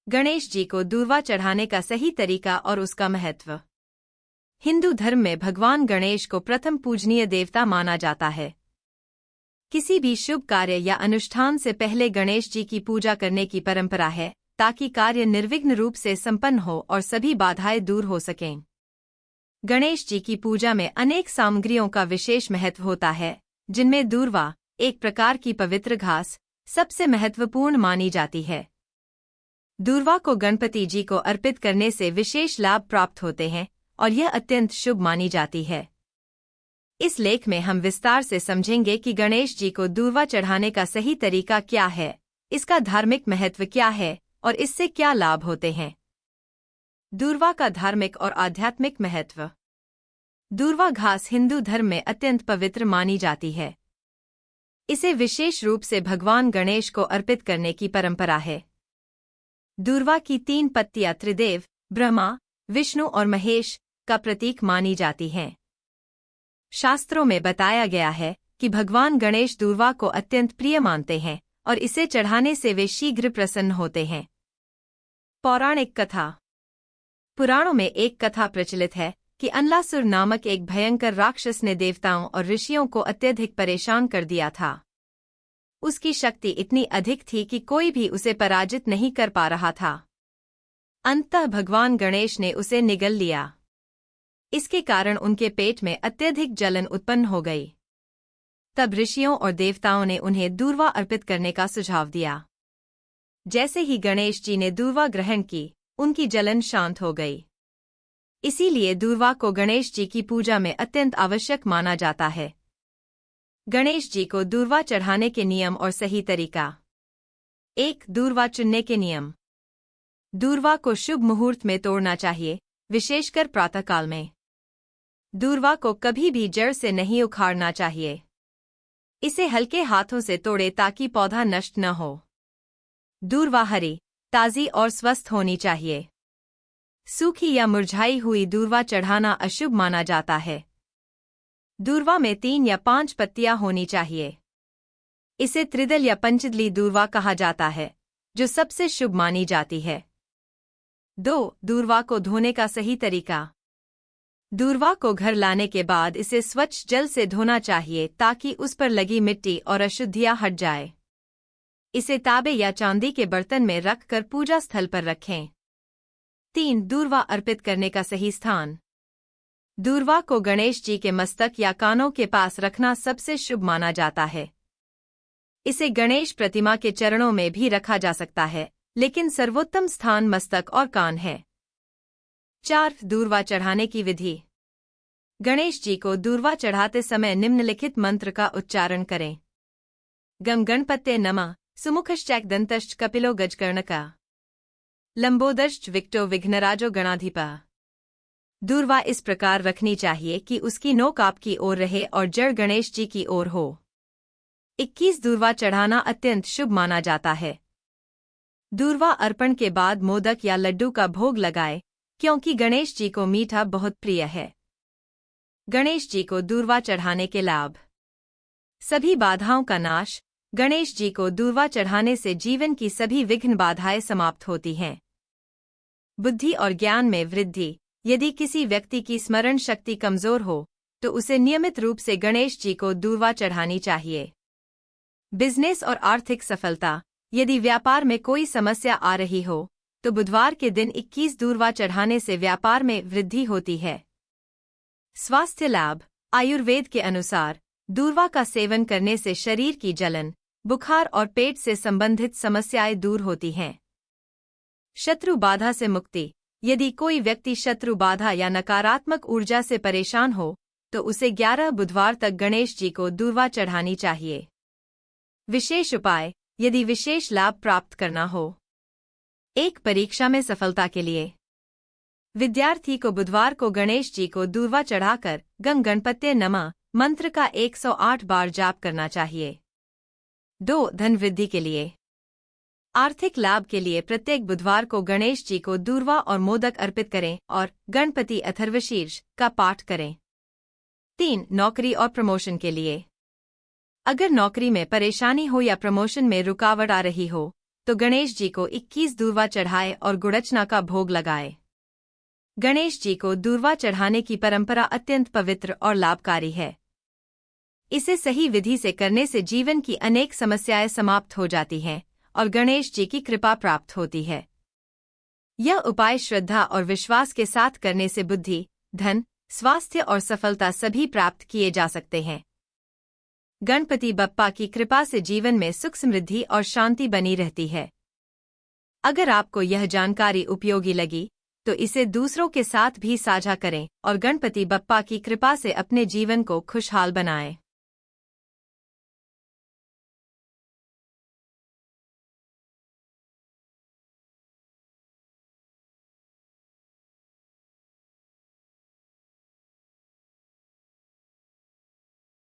गणेश जी को दूर्वा चढ़ाने का सही तरीका और उसका महत्व। हिंदू धर्म में भगवान गणेश को प्रथम पूजनीय देवता माना जाता है। किसी भी शुभ कार्य या अनुष्ठान से पहले गणेश जी की पूजा करने की परंपरा है, ताकि कार्य निर्विघ्न रूप से संपन्न हो और सभी बाधाएं दूर हो सकें। गणेश जी की पूजा में अनेक सामग्रियों का विशेष महत्व होता है, जिनमें दूर्वा, एक प्रकार की पवित्र घास, सबसे महत्वपूर्ण मानी जाती है। दूर्वा को गणपति जी को अर्पित करने से विशेष लाभ प्राप्त होते हैं और यह अत्यंत शुभ मानी जाती है। इस लेख में हम विस्तार से समझेंगे कि गणेश जी को दूर्वा चढ़ाने का सही तरीका क्या है, इसका धार्मिक महत्व क्या है और इससे क्या लाभ होते हैं। दूर्वा का धार्मिक और आध्यात्मिक महत्व। दूर्वा घास हिंदू धर्म में अत्यंत पवित्र मानी जाती है। इसे विशेष रूप से भगवान गणेश को अर्पित करने की परंपरा है। दूर्वा की 3 पत्तियां त्रिदेव, ब्रह्मा, विष्णु और महेश का प्रतीक मानी जाती हैं। शास्त्रों में बताया गया है कि भगवान गणेश दूर्वा को अत्यंत प्रिय मानते हैं और इसे चढ़ाने से वे शीघ्र प्रसन्न होते हैं। पौराणिक कथा। पुराणों में एक कथा प्रचलित है कि अनलासुर नामक एक भयंकर राक्षस ने देवताओं और ऋषियों को अत्यधिक परेशान कर दिया था। उसकी शक्ति इतनी अधिक थी कि कोई भी उसे पराजित नहीं कर पा रहा था। अंततः भगवान गणेश ने उसे निगल लिया। इसके कारण उनके पेट में अत्यधिक जलन उत्पन्न हो गई। तब ऋषियों और देवताओं ने उन्हें दूर्वा अर्पित करने का सुझाव दिया। जैसे ही गणेश जी ने दूर्वा ग्रहण की, उनकी जलन शांत हो गई। इसीलिए दूर्वा को गणेश जी की पूजा में अत्यंत आवश्यक माना जाता है। गणेश जी को दूर्वा चढ़ाने के नियम और सही तरीका। 1. दूर्वा चुनने के नियम। दूर्वा को शुभ मुहूर्त में तोड़ना चाहिए, विशेषकर प्रातःकाल में। दूर्वा को कभी भी जड़ से नहीं उखाड़ना चाहिए। इसे हल्के हाथों से तोड़े ताकि पौधा नष्ट न हो। दूर्वा हरी, ताज़ी और स्वस्थ होनी चाहिए। सूखी या मुरझाई हुई दूर्वा चढ़ाना अशुभ माना जाता है। दूर्वा में 3 या 5 पत्तियां होनी चाहिए। इसे त्रिदल या पंचदली दूर्वा कहा जाता है, जो सबसे शुभ मानी जाती है। 2. दूर्वा को धोने का सही तरीका। दूर्वा को घर लाने के बाद इसे स्वच्छ जल से धोना चाहिए ताकि उस पर लगी मिट्टी और अशुद्धियां हट जाए। इसे तांबे या चांदी के बर्तन में रखकर पूजा स्थल पर रखें। 3. दूर्वा अर्पित करने का सही स्थान। दूर्वा को गणेश जी के मस्तक या कानों के पास रखना सबसे शुभ माना जाता है। इसे गणेश प्रतिमा के चरणों में भी रखा जा सकता है, लेकिन सर्वोत्तम स्थान मस्तक और कान है। 4. दूर्वा चढ़ाने की विधि। गणेश जी को दूर्वा चढ़ाते समय निम्नलिखित मंत्र का उच्चारण करें। गम गणपते नमः, सुमुखश्चैकदन्तश्च कपिलो गजकर्णका, लंबोदरश्च विकटो विघ्नराजो गणाधिपा। दूर्वा इस प्रकार रखनी चाहिए कि उसकी नोक आपकी ओर रहे और जड़ गणेश जी की ओर हो। 21. दूर्वा चढ़ाना अत्यंत शुभ माना जाता है। दूर्वा अर्पण के बाद मोदक या लड्डू का भोग लगाए, क्योंकि गणेश जी को मीठा बहुत प्रिय है। गणेश जी को दूर्वा चढ़ाने के लाभ। सभी बाधाओं का नाश। गणेश जी को दूर्वा चढ़ाने से जीवन की सभी विघ्न बाधाएं समाप्त होती हैं। बुद्धि और ज्ञान में वृद्धि। यदि किसी व्यक्ति की स्मरण शक्ति कमजोर हो, तो उसे नियमित रूप से गणेश जी को दूर्वा चढ़ानी चाहिए। बिजनेस और आर्थिक सफलता। यदि व्यापार में कोई समस्या आ रही हो, तो बुधवार के दिन 21 दूर्वा चढ़ाने से व्यापार में वृद्धि होती है। स्वास्थ्य लाभ। आयुर्वेद के अनुसार दूर्वा का सेवन करने से शरीर की जलन, बुखार और पेट से संबंधित समस्याएं दूर होती हैं। शत्रु बाधा से मुक्ति। यदि कोई व्यक्ति शत्रु बाधा या नकारात्मक ऊर्जा से परेशान हो, तो उसे 11 बुधवार तक गणेश जी को दूर्वा चढ़ानी चाहिए। विशेष उपाय। यदि विशेष लाभ प्राप्त करना हो। 1. परीक्षा में सफलता के लिए विद्यार्थी को बुधवार को गणेश जी को दूर्वा चढ़ाकर गम गणपत्ये नमः मंत्र का 108 बार जाप करना चाहिए। 2. धन वृद्धि के लिए। आर्थिक लाभ के लिए प्रत्येक बुधवार को गणेश जी को दूर्वा और मोदक अर्पित करें और गणपति अथर्वशीर्ष का पाठ करें। 3. नौकरी और प्रमोशन के लिए। अगर नौकरी में परेशानी हो या प्रमोशन में रुकावट आ रही हो, तो गणेश जी को 21 दूर्वा चढ़ाए और गुड़चना का भोग लगाए। गणेश जी को दूर्वा चढ़ाने की परंपरा अत्यंत पवित्र और लाभकारी है। इसे सही विधि से करने से जीवन की अनेक समस्याएं समाप्त हो जाती हैं और गणेश जी की कृपा प्राप्त होती है। यह उपाय श्रद्धा और विश्वास के साथ करने से बुद्धि, धन, स्वास्थ्य और सफलता सभी प्राप्त किए जा सकते हैं। गणपति बप्पा की कृपा से जीवन में सुख समृद्धि और शांति बनी रहती है। अगर आपको यह जानकारी उपयोगी लगी तो इसे दूसरों के साथ भी साझा करें और गणपति बप्पा की कृपा से अपने जीवन को खुशहाल बनाएं।